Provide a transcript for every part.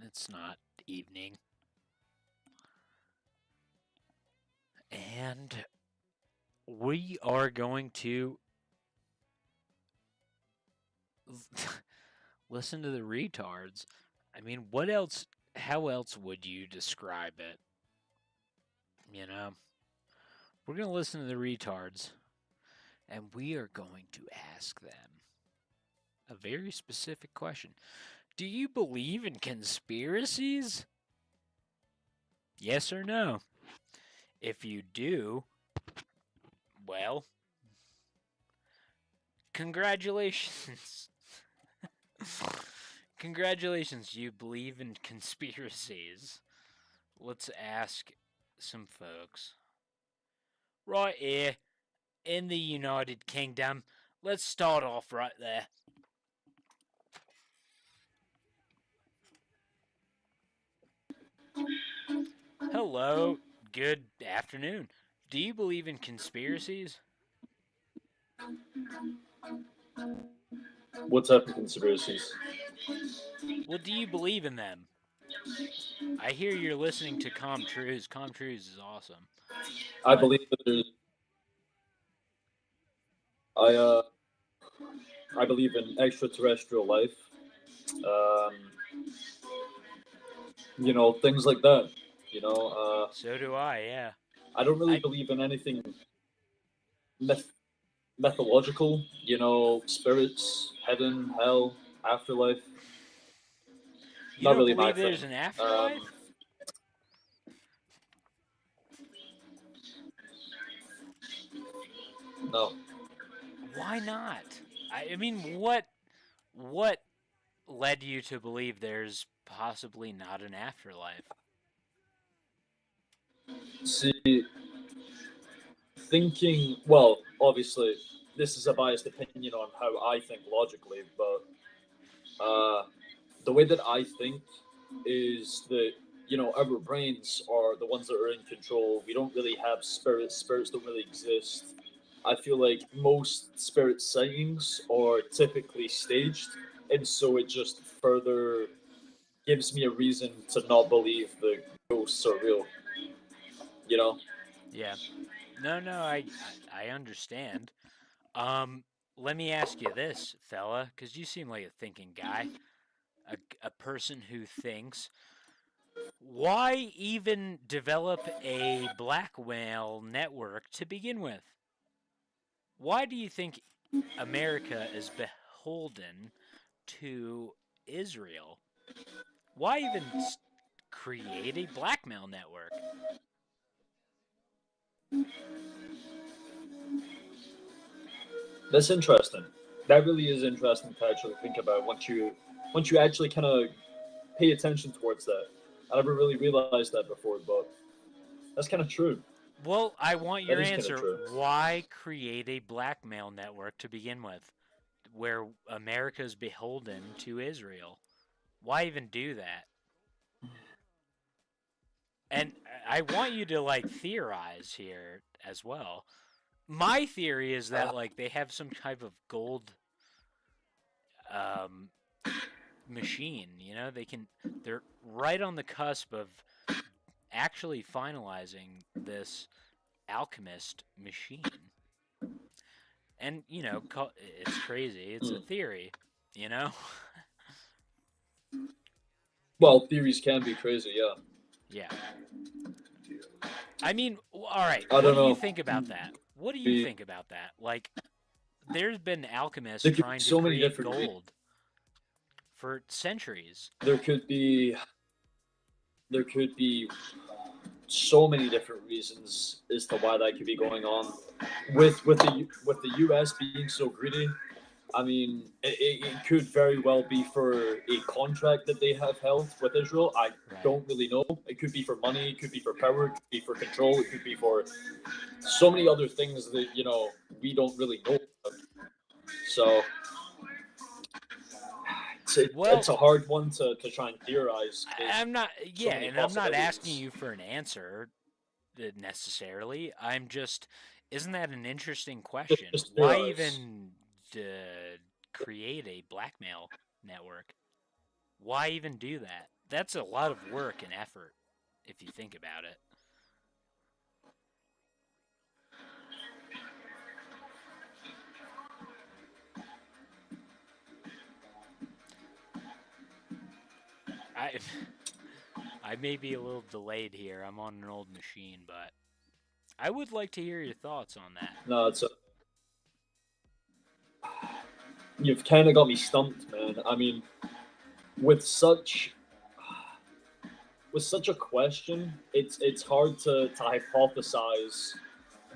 It's not evening. And we are going to listen to the retards. I mean, what else? How else would you describe it? You know, we're going to listen to the retards, and we are going to ask them a very specific question. Do you believe in conspiracies? Yes or no? If you do, well, congratulations. Congratulations, you believe in conspiracies. Let's ask some folks. Right here in the United Kingdom, let's start off right there. Hello, good afternoon. Do you believe in conspiracies? What type of conspiracies? Well, do you believe in them? I hear you're listening to ComTrues. ComTrues is awesome. I But believe that there's. I uh, I believe in extraterrestrial life. Um, things like that. You know, so do I, yeah. I don't really I believe in anything myth- mythological. Spirits, heaven, hell, afterlife. You Not don't really my believe thing. there's an Um, afterlife? no. Why not? I mean, what led you to believe there's possibly not an afterlife? See, thinking. Well, obviously, this is a biased opinion on how I think logically, but the way that I think is that our brains are the ones that are in control. We don't really have spirits. Spirits don't really exist. I feel like most spirit sightings are typically staged, and so it just further gives me a reason to not believe the ghosts are real. You know, Yeah. No, I understand. Um, Let me ask you this, fella, because you seem like a thinking guy, a person who thinks. Why even develop a blackmail network to begin with? Why do you think America is beholden to Israel? Why even create a blackmail network? that's interesting. That really is interesting to actually think about once you actually kind of pay attention towards that. I never really realized that before, but that's kind of true. Well, I want That your is kind of answer. true. Why create a blackmail network to begin with, where America is beholden to Israel? Why even do that? And I want you to like theorize here as well. My theory is Uh, that like they have some type of gold um, machine. They're right on the cusp of actually finalizing this alchemist machine. And it's crazy. It's a hmm. theory. You know. Well, theories can be crazy, yeah. Yeah. I mean, all right. I What don't do you know. think about that? What do you Be, think about that? Like, there's been alchemists there could be trying to so many create different. gold for centuries. There could be. There could be so many different reasons as to why that could be going on. With the U.S. being so greedy, I mean, it could very well be for a contract that they have held with Israel. I Right. don't really know. It could be for money. It could be for power. It could be for control. It could be for so many other things that we don't really know. So it's Well, a hard one to try and theorize because I'm not, so yeah, many and I'm not asking possibilities. you for an answer necessarily. Isn't that an interesting question? Just Why theorize. even create a blackmail network? Why even do that? that's a lot of work and effort if you think about it. I I may be a little delayed here. I'm on an old machine, but I would like to hear your thoughts on that. No, you've kind of got me stumped, man. I mean, with such with such a question, it's hard to hypothesize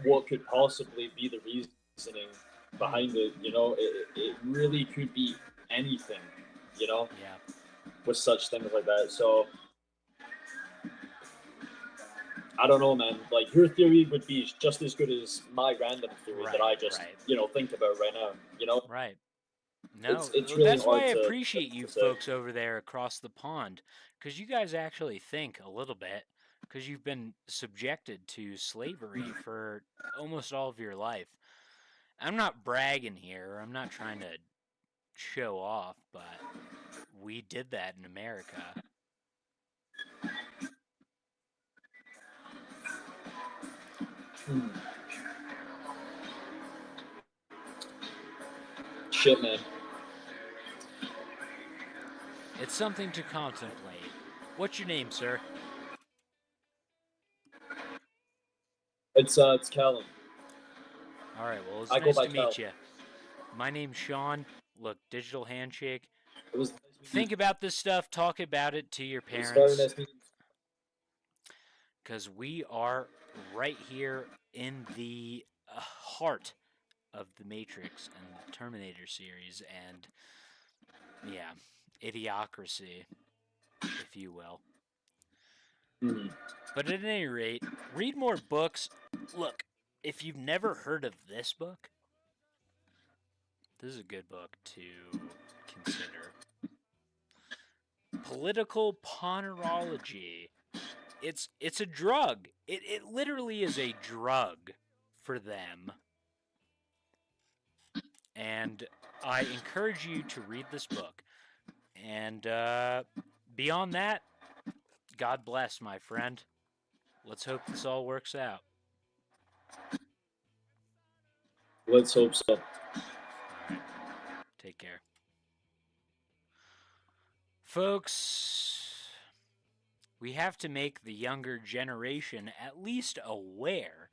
what could possibly be the reasoning Hmm. behind it. It really could be anything. You know, Yeah. with such things like that. So I don't know, man. Like your theory would be just as good as my random theory that Right. I just Right. think about right now. Right. No, It's really that's why hard I to, appreciate you to say. folks over there across the pond, because you guys actually think a little bit, because you've been subjected to slavery for almost all of your life. I'm not bragging here. I'm not trying to show off, but we did that in America. Hmm. Shit, man. It's something to contemplate. What's your name, sir? It's Callum. All right, well, it's I go nice by to Cal. meet you. My name's Sean. Look, digital handshake. It was nice meeting Think about this stuff, talk about it to your you. It was very parents, nice meeting you. because we are right here in the heart of the Matrix and the Terminator series, and yeah, idiocracy, if you will. Hmm. But at any rate, read more books. Look, if you've never heard of this book, this is a good book to consider. Political Ponerology. It's a drug. It literally is a drug for them. And I encourage you to read this book. And beyond that, God bless, my friend. Let's hope this all works out. Let's hope so. All right. Take care. Folks, we have to make the younger generation at least aware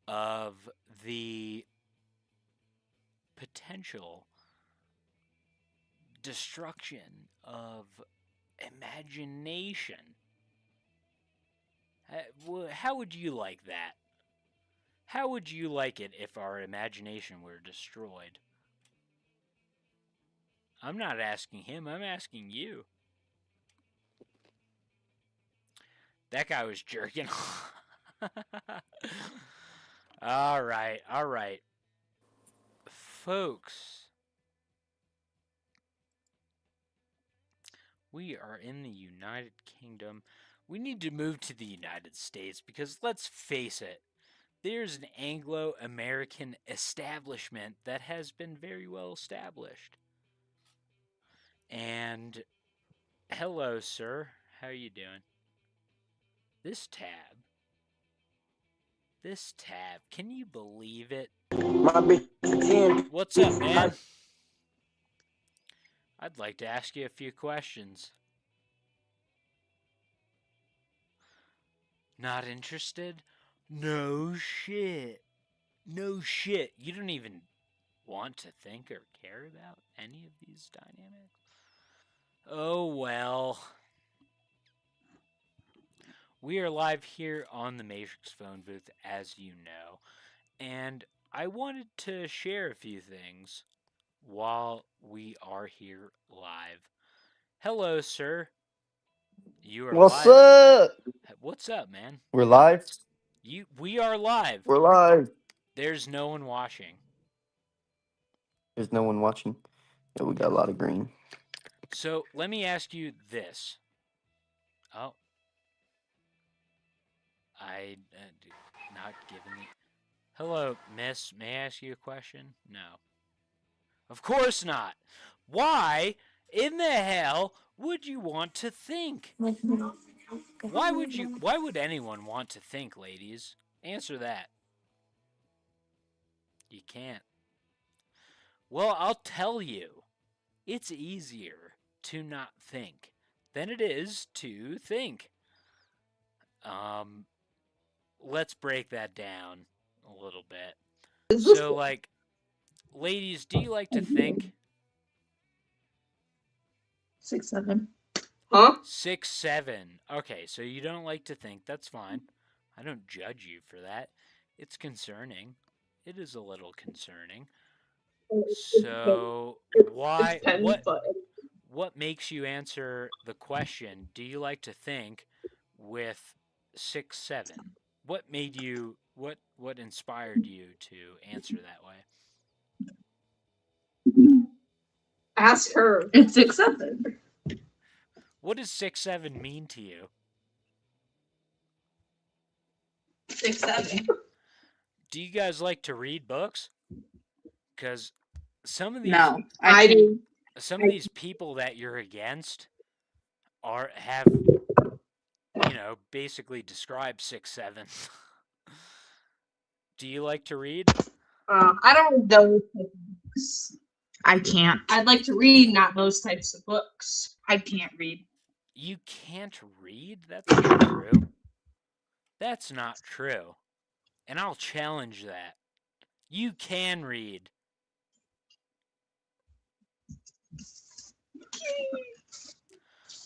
of the potential destruction of imagination. How would you like that? How would you like it if our imagination were destroyed? I'm not asking him, I'm asking you. That guy was jerking. All right, all right. Folks, we are in the United Kingdom. We need to move to the United States because let's face it, there's an Anglo American establishment that has been very well established. And hello, sir. How you doing? This tab. This tab. Can you believe it? My bitch is 10. What's up, man? I'd like to ask you a few questions. Not interested? No shit. No shit. You don't even want to think or care about any of these dynamics? Oh well. We are live here on the Matrix phone booth, as you know, and I wanted to share a few things while we are here live. Hello, sir. You are What's live. up? What's up, man? We're live. We are live. We're live. There's no one watching. There's no one watching. Yeah, we got a lot of green. So let me ask you this. Oh, I not giving the. Hello, miss. May I ask you a question? No. Of course not. Why in the hell would you want to think? Why would anyone want to think, ladies? Answer that. You can't. Well, I'll tell you. It's easier to not think than it is to think. Let's break that down a little bit. So, like, ladies, do you like to think? 6, 7. Huh? 6, 7. Okay, so you don't like to think. That's fine. I don't judge you for that. It's concerning. It is a little concerning. So, why? What makes you answer the question, do you like to think, with 6, 7? What made you, what inspired you to answer that way? Ask her. It's 6, 7. What does 6, 7 mean to you? 6, 7. Do you guys like to read books? Because some of these, No, I do. some of these people that you're against have, basically described 6, 7. Do you like to read? I don't read those types of books. I can't. I'd like to read, not those types of books. I can't read. You can't read? That's not true. That's not true. And I'll challenge that. You can read.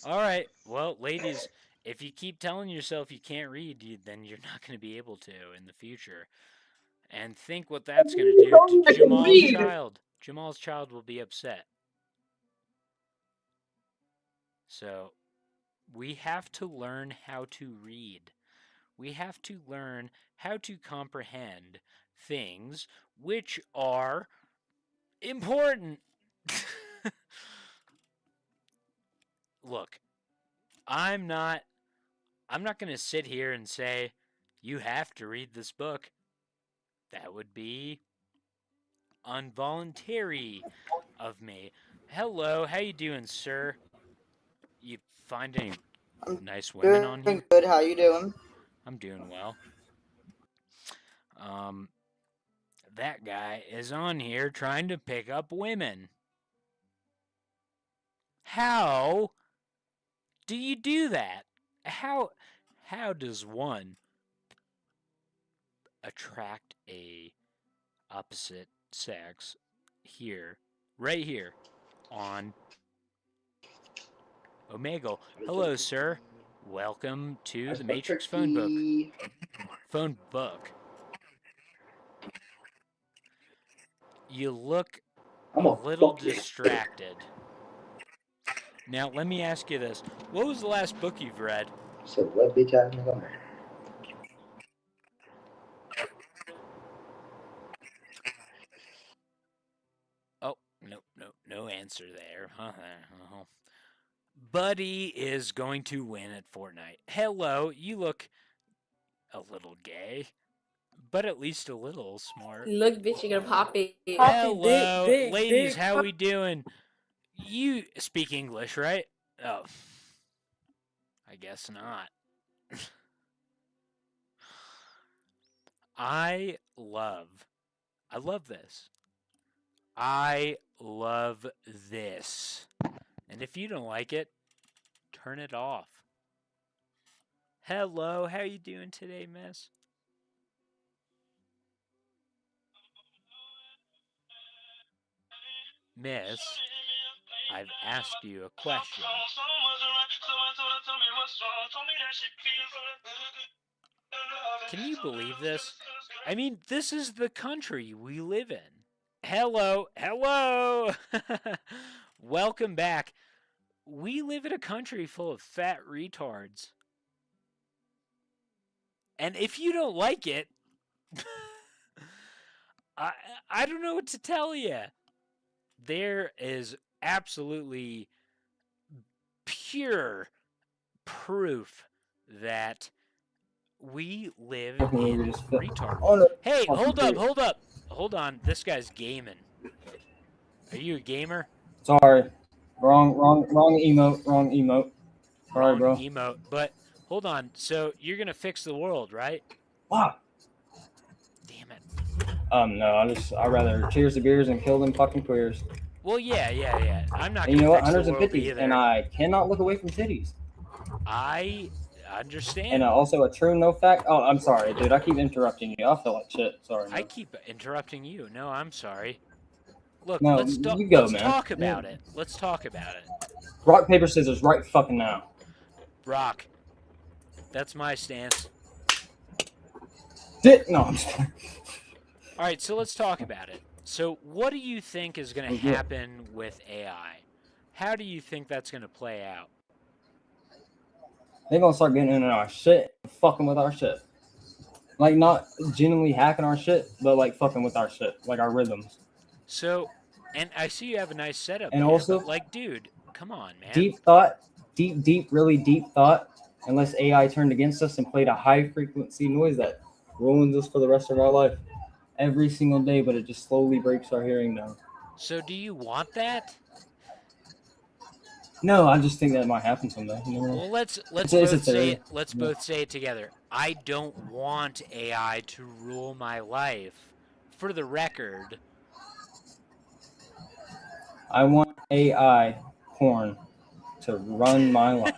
Alright, well, ladies, if you keep telling yourself you can't read, then you're not going to be able to in the future. And think what that's going to do to Jamal's child. Jamal's child will be upset. So, we have to learn how to read. We have to learn how to comprehend things which are important. Look, I'm not going to sit here and say, you have to read this book. That would be involuntary of me. Hello, how you doing, sir? You find any nice women on here? Good, how you doing? I'm doing well. That guy is on here trying to pick up women. How do you do that? How does one attract a opposite sex right here on Omegle? Hello, sir. Welcome to the Matrix phone book. You look a little distracted. Now, let me ask you this. What was the last book you've read? So what bitch ass nigga? Oh, no answer there. Buddy is going to win at Fortnite. Hello, you look a little gay, but at least a little smart. Look, bitch, you're gonna pop it. Hello, dick, ladies, dick, how we doing? You speak English, right? Oh, I guess not. I love this. I love this. And if you don't like it, turn it off. Hello, how you doing today, miss? Miss, I've asked you a question. Can you believe this? I mean, this is the country we live in. Hello. Welcome back. We live in a country full of fat retards. And if you don't like it, I don't know what to tell you. There is absolutely pure proof that we live in retard world. Hey, hold up. Hold on. This guy's gaming. Are you a gamer? Sorry. Wrong emote. Wrong emote. Sorry, Wrong bro. emote. But hold on. So you're gonna fix the world, right? Wow. Damn it. No, I'd rather cheers to beers and kill them fucking queers. Well, yeah. I'm not And you gonna know what? fix the Hundreds of world 50s, either. and I cannot look away from titties. I understand. And also a true no fact. Oh, I'm sorry, dude. I keep interrupting you. I feel like shit. Sorry, I man. keep interrupting you. No, I'm sorry. Look, No, let's you go, let's man. talk about it. Let's talk about it. Rock, paper, scissors, right fucking now. Rock. That's my stance. No, I'm just playing. All right, so let's talk about it. So, what do you think is going to happen with AI? How do you think that's going to play out? They're gonna start getting in our shit, fucking with our shit. Like, not genuinely hacking our shit, but like fucking with our shit, like our rhythms. So, and I see you have a nice setup And there, also, but like, dude, come on, man. deep thought, really deep thought. Unless AI turned against us and played a high frequency noise that ruins us for the rest of our life, every single day, but it just slowly breaks our hearing down. So, do you want that? No, I just think that might happen someday. You know? Well, let's It's both a say theory. it. Let's both say it together. I don't want AI to rule my life. For the record, I want AI porn to run my life.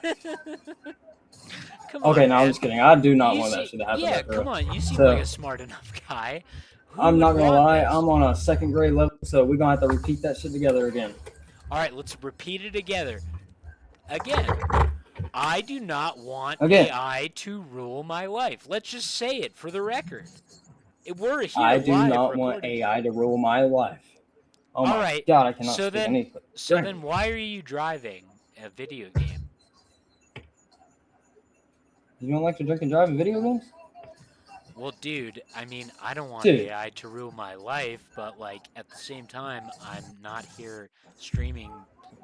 Come on, Okay, no, man. I'm just kidding. I do not You want see, that shit to happen. yeah, to come her. on. You seem So, like a smart enough guy. Who I'm would not gonna want lie. this? I'm on a second grade level, so we're gonna have to repeat that shit together again. All right, let's repeat it together. Again, I do not want Again. AI to rule my life. Let's just say it for the record. We're here I do live not want recording. AI to rule my life. Oh All my right, god, I cannot so speak then, anything. so then, why are you driving a video game? You don't like to drink and drive in video games? Well, dude, I mean, I don't want Dude. AI to rule my life, but like at the same time, I'm not here streaming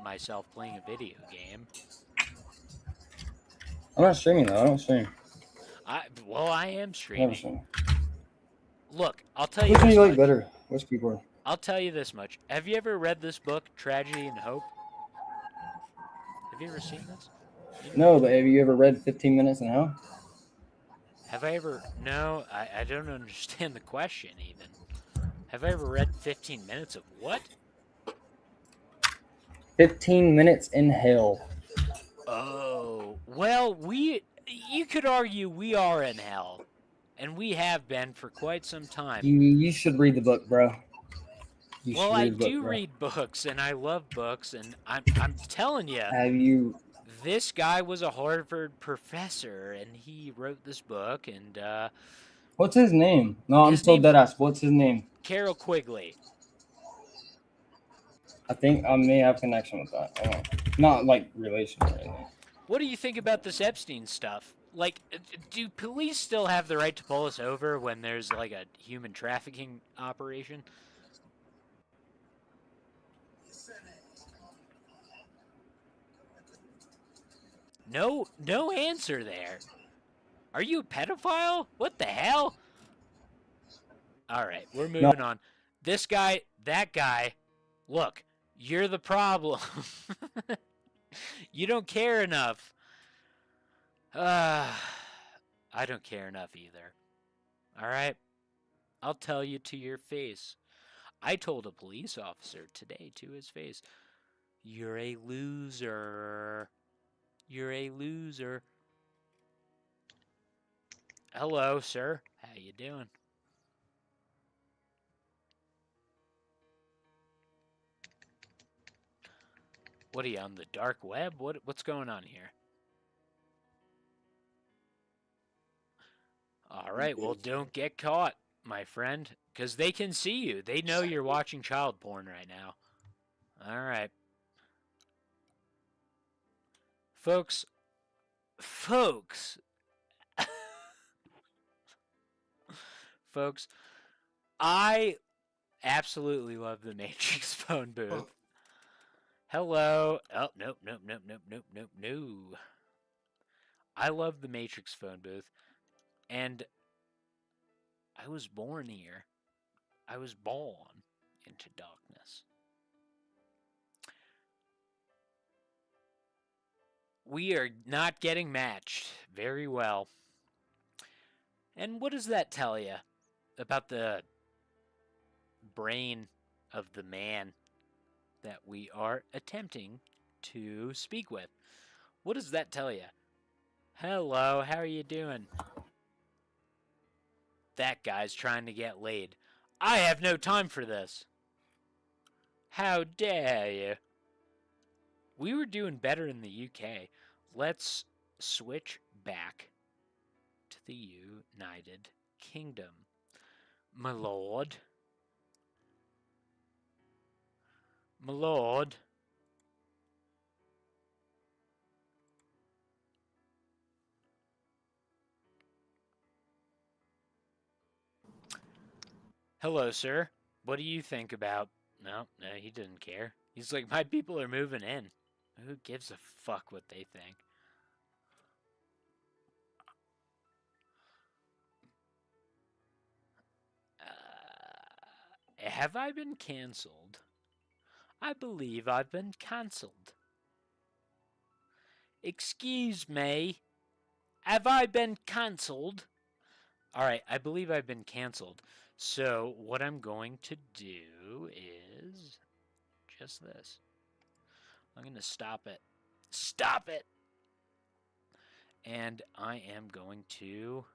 myself playing a video game. I'm not streaming though. I don't stream. Well, I am Never streaming. stream. Look, I'll tell you Which one this do you like much. better? Which keyboard? I'll tell you this much. Have you ever read this book, Tragedy and Hope? Have you ever seen this? No, but have you ever read 15 Minutes in Hell? Have I ever? No, I don't understand the question even. Have I ever read 15 Minutes of what? 15 Minutes in Hell. Oh, well, you could argue we are in hell, and we have been for quite some time. You should read the book, bro. Well, I do read books, and I love books, and I'm telling you. Have you? This guy was a Harvard professor, and he wrote this book, and What's his name? No, I'm still dead ass. What's his name? Carol Quigley. I think I may have connection with that. Not like relation or anything. What do you think about this Epstein stuff? Like, do police still have the right to pull us over when there's like a human trafficking operation? No answer there. Are you a pedophile? What the hell? All right, we're moving on. This guy, that guy, look, you're the problem. You don't care enough. I don't care enough either. All right? I'll tell you to your face. I told a police officer today to his face, "You're a loser. You're a loser." Hello, sir. How you doing? What are you, on the dark web? What's going on here? All right, well, don't get caught, my friend, because they can see you. They know you're watching child porn right now. All right. Folks, I absolutely love the Matrix phone booth. Hello. Oh, nope. No. I love the Matrix phone booth. And I was born here. I was born into darkness. We are not getting matched. Very well. And what does that tell you about the brain of the man that we are attempting to speak with? What does that tell you? Hello, how are you doing? That guy's trying to get laid. I have no time for this. How dare you? We were doing better in the UK. Let's switch back to the United Kingdom. My lord. My lord. Hello, sir. What do you think about... No, he didn't care. He's like, my people are moving in. Who gives a fuck what they think? Have I been cancelled? I believe I've been cancelled. Excuse me. Have I been cancelled? Alright, I believe I've been cancelled. So, what I'm going to do is just this. I'm going to stop it. Stop it! And I am going to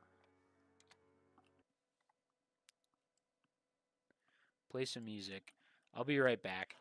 play some music. I'll be right back.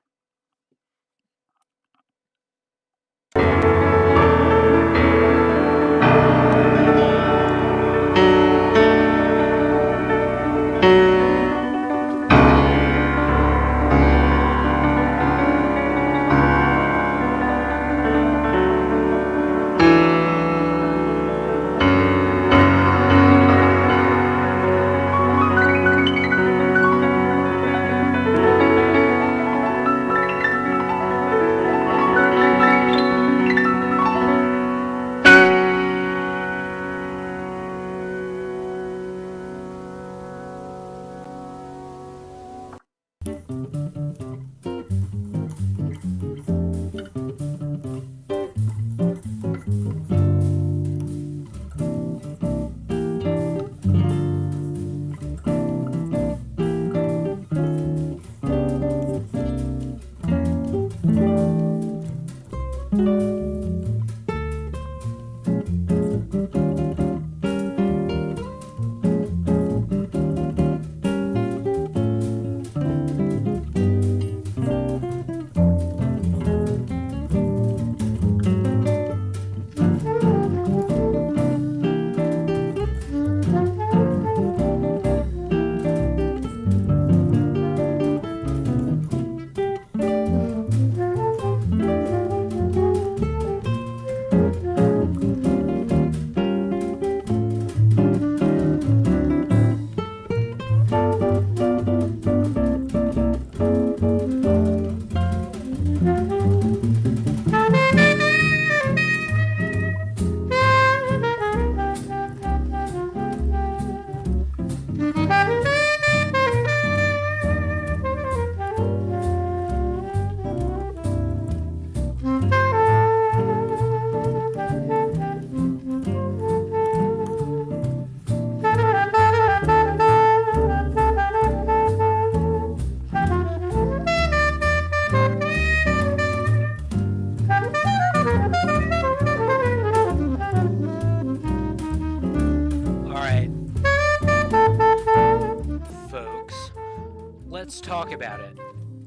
Let's talk about it.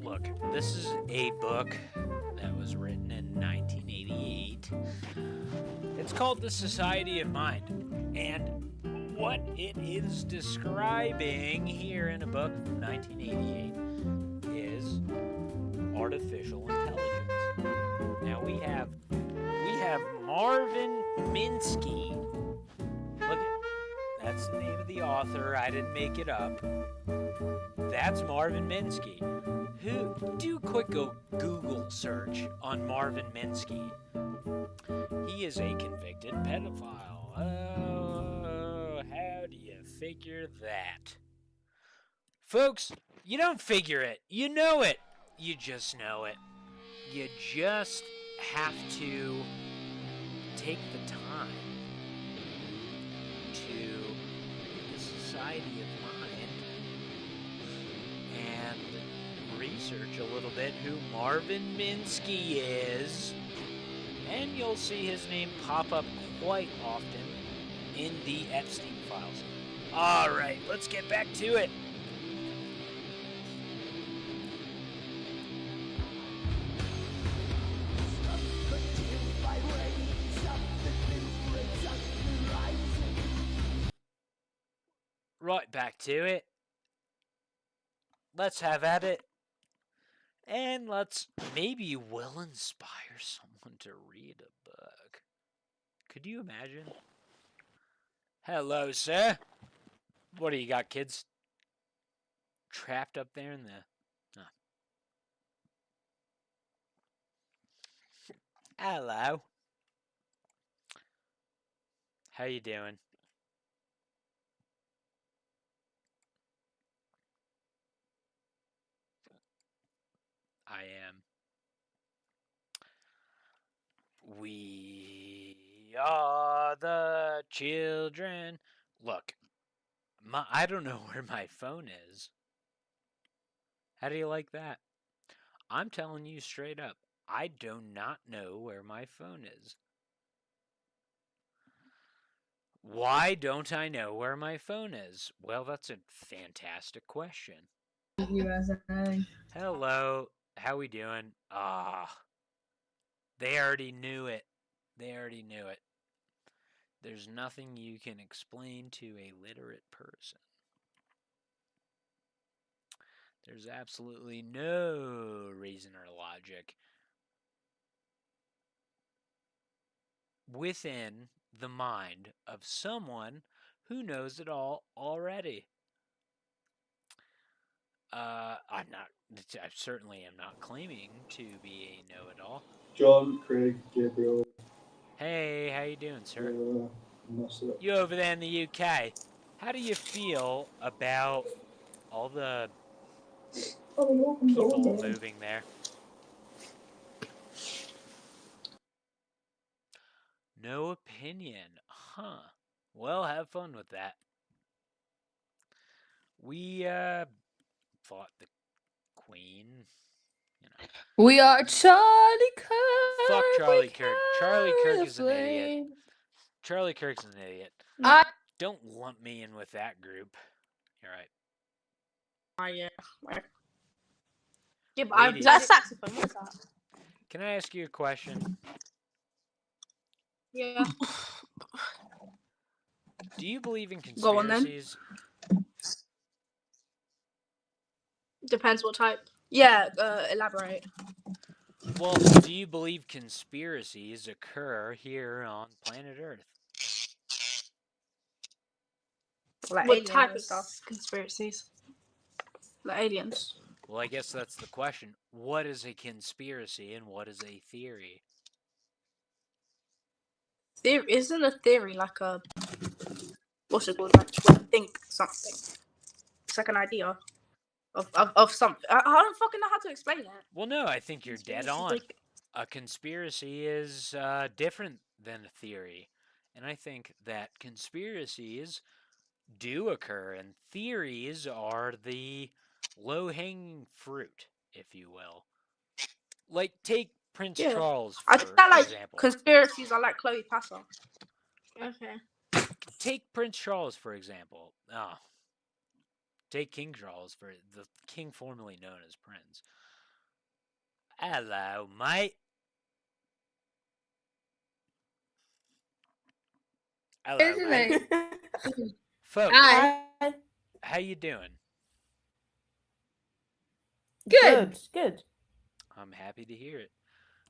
Look, this is a book that was written in 1988. It's called The Society of Mind. And what it is describing here in a book from 1988 is artificial intelligence. Now we have Marvin Minsky. Look at that's the name of the author. I didn't make it up. That's Marvin Minsky. Do a quick Google search on Marvin Minsky. He is a convicted pedophile. Oh, how do you figure that? Folks, you don't figure it. You know it. You just know it. You just have to take the time to make a society of mind and research a little bit who Marvin Minsky is, and you'll see his name pop up quite often in the Epstein files. Alright, let's get back to it. Right back to it. Let's have at it. And maybe we'll inspire someone to read a book. Could you imagine? Hello, sir. What do you got, kids? Trapped up there in the... Oh. Hello. How you doing? I am. We are the children. Look, I don't know where my phone is. How do you like that? I'm telling you straight up, I do not know where my phone is. Why don't I know where my phone is? Well, that's a fantastic question. Hello, how we doing? They already knew it. They already knew it. There's nothing you can explain to a literate person. There's absolutely no reason or logic within the mind of someone who knows it all already. I certainly am not claiming to be a know-it-all. John, Craig, Gabriel. Hey, how you doing, sir? That's it. You over there in the UK, how do you feel about all the people moving there? No opinion. Huh. Well, have fun with that. We, fought the Queen, you know. We are Charlie Kirk. Fuck Charlie we Kirk. Charlie Kirk carry is the an idiot. flame. Charlie Kirk's an idiot. I Don't lump me in with that group. You're right. yeah. Yeah, but I, Ladies. is that a saxophone? What's that? Can I ask you a question? Yeah. Do you believe in Go on, then. conspiracies? Depends what type. Yeah, elaborate. Well, do you believe conspiracies occur here on planet Earth? Like what type of stuff? Conspiracies. Like aliens. Well, I guess that's the question. What is a conspiracy and what is a theory? Isn't a theory like a... What's it called? Like when you think something. It's like an idea of something. I don't fucking know how to explain it. Well, no, I think you're dead on. Like... A conspiracy is different than a theory. And I think that conspiracies do occur, and theories are the low-hanging fruit, if you will. Like, take Prince Charles, for example. Conspiracies are like Chloe Passer. Okay. Take Prince Charles, for example. Take King Charles, for the king formerly known as Prince. Hello, mate. Hello, mate. Folks, how you doing? Good. I'm happy to hear it.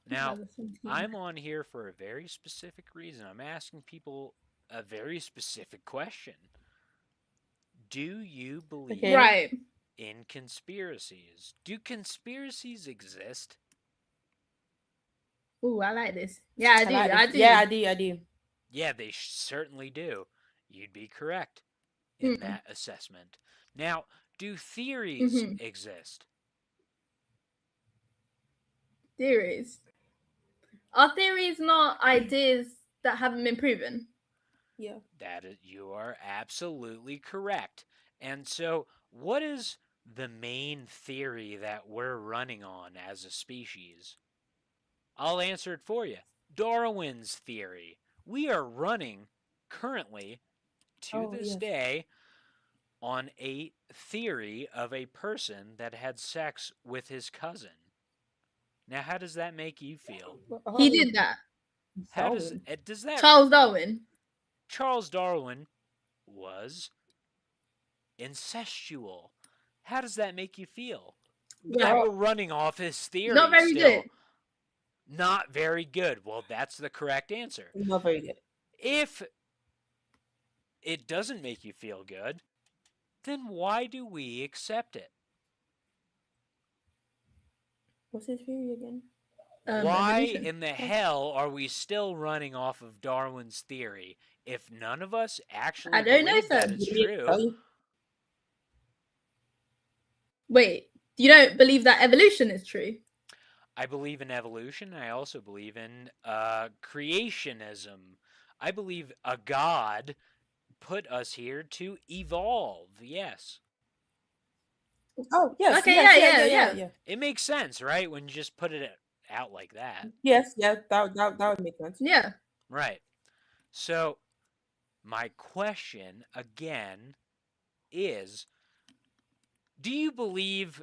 Now, I'm on here for a very specific reason. I'm asking people a very specific question. Do you believe in conspiracies? Do conspiracies exist? Ooh, I like this. Yeah, I do. Yeah, I do. Yeah, they certainly do. You'd be correct in that assessment. Now, do theories exist? Theories. Are theories not ideas that haven't been proven. Yeah. You are absolutely correct. And so, what is the main theory that we're running on as a species? I'll answer it for you. Darwin's theory. We are running currently to this day on a theory of a person that had sex with his cousin. Now, how does that make you feel? He did that. How does that Charles Darwin. Charles Darwin was incestual. How does that make you feel? That we're running off his theory. Not very still. good. Not very good. Well, that's the correct answer. Not very good. If it doesn't make you feel good, then why do we accept it? What's his theory again? Why evolution. in the hell are we still running off of Darwin's theory if none of us actually I don't know, believe that sir. it's true? Wait, you don't believe that evolution is true? I believe in evolution. I also believe in creationism. I believe a god put us here to evolve. Yes. Oh, yes. Okay, yes, yeah. It makes sense, right? When you just put it out like that. Yes, yeah, that would make sense. Yeah. Right. So, my question again is, do you believe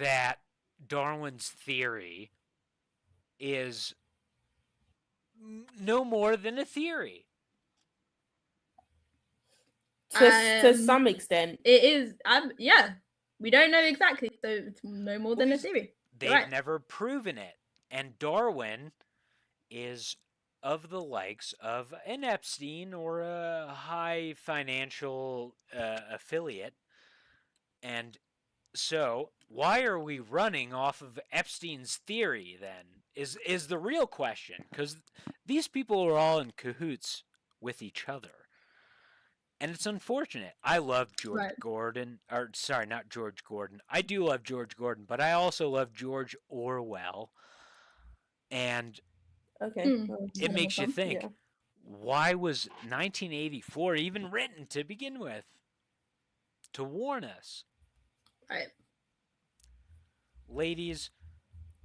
that Darwin's theory is no more than a theory? To some extent. It is. Yeah. We don't know exactly, so it's no more than a theory. They've never proven it. And Darwin is of the likes of an Epstein or a high financial affiliate. And so, why are we running off of Epstein's theory then? Is the real question. Because these people are all in cahoots with each other. And it's unfortunate. I love George Gordon. Or, sorry, not George Gordon. I do love George Gordon, but I also love George Orwell. And it makes you think, why was 1984 even written to begin with? To warn us. Right. Ladies,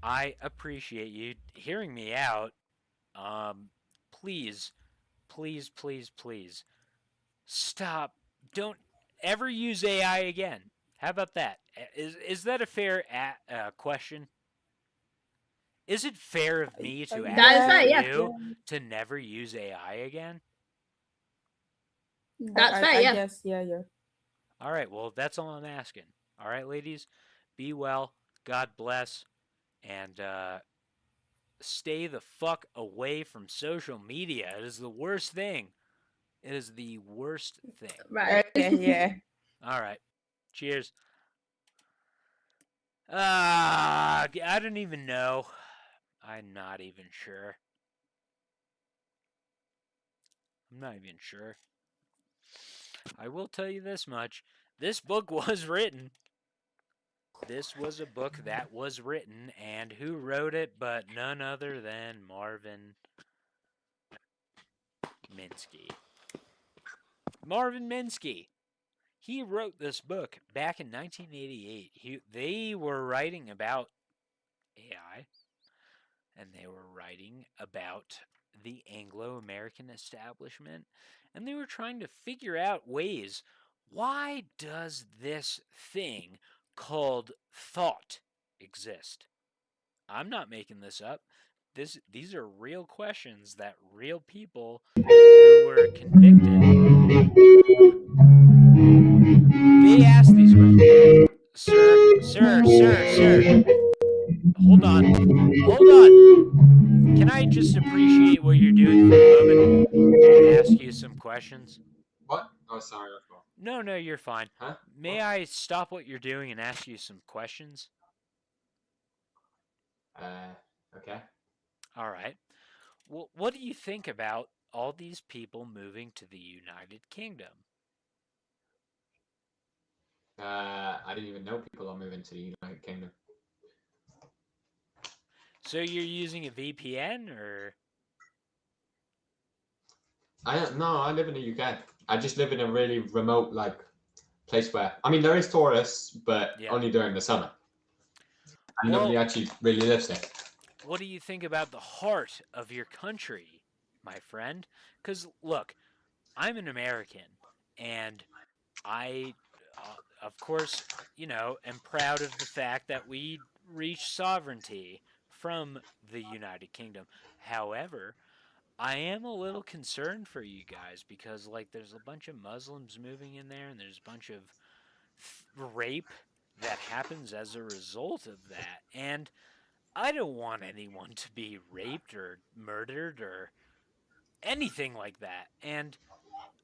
I appreciate you hearing me out. Please, please, please, please, stop. Don't ever use AI again. How about that? Is that a fair question? Is it fair of me to ask you to never use AI again? That's fair, yeah. Yes, yeah. All right, well, that's all I'm asking. All right, ladies, be well. God bless. And stay the fuck away from social media. It is the worst thing. It is the worst thing. Right. Yeah. All right. Cheers. I don't even know. I'm not even sure. I'm not even sure. I will tell you this much. This book was written. This was a book that was written, and who wrote it but none other than Marvin Minsky. Marvin Minsky. He wrote this book back in 1988. They were writing about AI, and they were writing about the Anglo-American establishment, and they were trying to figure out ways, why does this thing called thought exist? I'm not making this up. These are real questions that real people who were convicted, they asked these questions. Sir. Hold on. Can I just appreciate what you're doing for a moment and ask you some questions? What? Oh, sorry. No, you're fine. Huh? May I stop what you're doing and ask you some questions? Okay. All right. Well, what do you think about all these people moving to the United Kingdom? I didn't even know people are moving to the United Kingdom. So you're using a VPN, or? I live in the UK. I just live in a really remote place where there is tourists, but only during the summer. And nobody actually really lives there. What do you think about the heart of your country, my friend? Because look, I'm an American, and I, of course, am proud of the fact that we reached sovereignty from the United Kingdom. However, I am a little concerned for you guys because, there's a bunch of Muslims moving in there, and there's a bunch of rape that happens as a result of that. And I don't want anyone to be raped or murdered or anything like that. And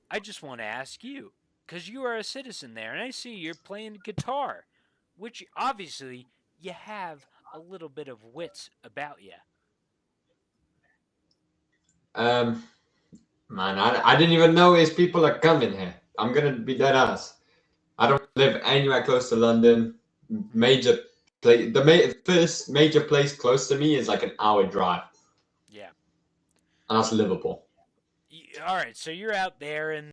I just want to ask you, because you are a citizen there, and I see you're playing guitar, which obviously you have a little bit of wits about you. Man, I didn't even notice people are coming here. I'm gonna be dead honest. I don't live anywhere close to London. Major place, first major place close to me is like an hour drive. Yeah. And that's Liverpool. All right, so you're out there in